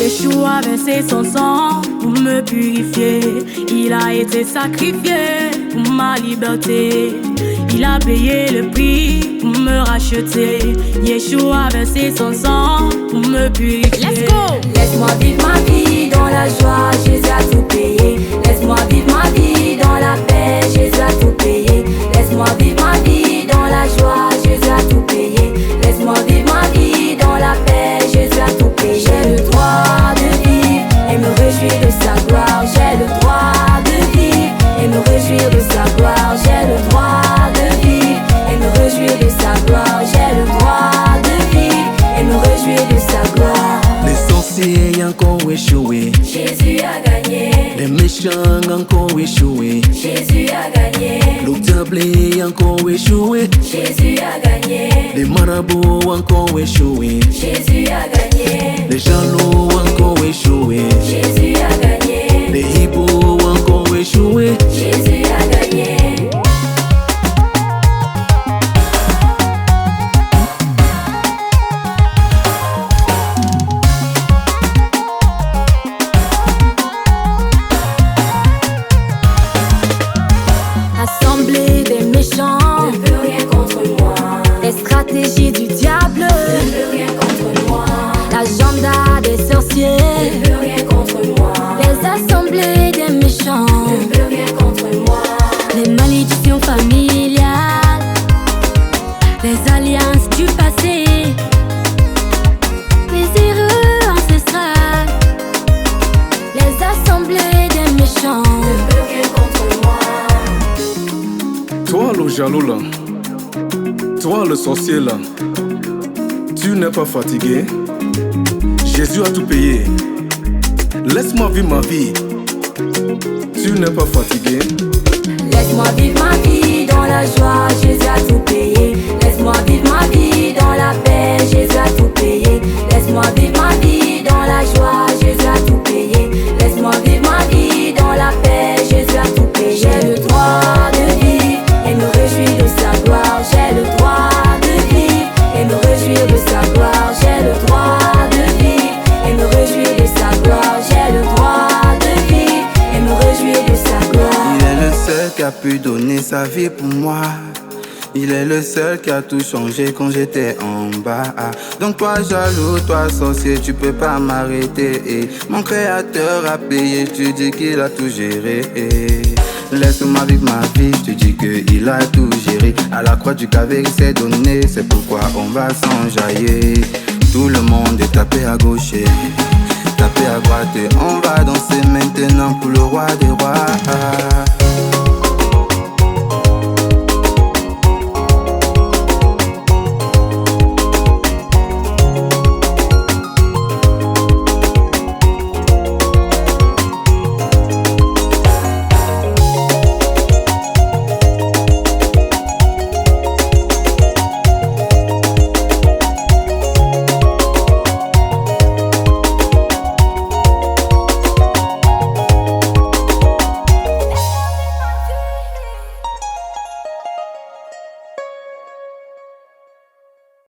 Yeshua a versé son sang pour me purifier. Il a été sacrifié pour ma liberté. Il a payé le prix pour me racheter. Yeshua a versé son sang pour me purifier. Let's go! Laisse-moi vivre ma vie dans la joie, Jésus a tout payé. Laisse-moi vivre ma vie dans la paix, Jésus a tout payé. Laisse-moi vivre ma vie dans la joie, Jésus a tout payé. Laisse-moi vivre ma vie dans la paix, Jésus a tout payé. J'ai le droit de vivre et me réjouir de sa gloire. J'ai le droit de vivre et me réjouir de sa gloire. J'ai le droit de vivre et me réjouir de sa gloire. J'ai le droit de vivre et me réjouir de sa gloire. Les sorciers encore échoué. Jésus a gagné. Les méchants encore échoué. Jésus a gagné. Le diable encore échoué. Jésus a gagné. Les marabouts encore échoué. Jésus a gagné. Les jaloux encore échoué. Jésus a gagné. Les hiboux encore échoué. Jésus a gagné. Assemblée des méchants Ne peut rien contre moi. les stratégies du diable, Ne peut rien contre moi. l'agenda des sorciers, Ne peut rien contre moi. les assemblées des méchants, Ne peut rien contre moi. les malédictions familiales, les alliances du passé, les erreurs ancestrales, les assemblées des méchants. Ne peut rien contre moi. Toi le jaloux là, toi le sorcier là, tu n'es pas fatigué. Jésus a tout payé. Laisse-moi vivre ma vie. Tu n'es pas fatigué. Laisse-moi vivre ma vie dans la joie, Jésus a tout payé. Laisse-moi vivre ma vie dans la paix, Jésus a tout payé. Laisse-moi vivre ma vie dans la joie, Jésus a tout payé. Laisse-moi vivre ma vie dans la paix, Jésus a tout payé. J'ai le droit de vivre et me réjouir de sa gloire. J'ai le droit de vivre et me réjouir de sa gloire. J'ai le droit de vivre et me réjouir de sa gloire. J'ai le droit de vivre et me réjouir de sa gloire. Il est le seul qui a pu donner sa vie pour moi. Il est le seul qui a tout changé quand j'étais en bas. Donc toi jaloux, toi sorcier, tu peux pas m'arrêter. Mon créateur a payé, tu dis qu'il a tout géré. Laisse-moi vivre ma vie, je te dis qu'il a tout géré. À la croix du Calvaire il s'est donné, c'est pourquoi on va s'enjailler. Tout le monde est tapé à gauche, tapé à droite et on va danser maintenant pour le roi des rois.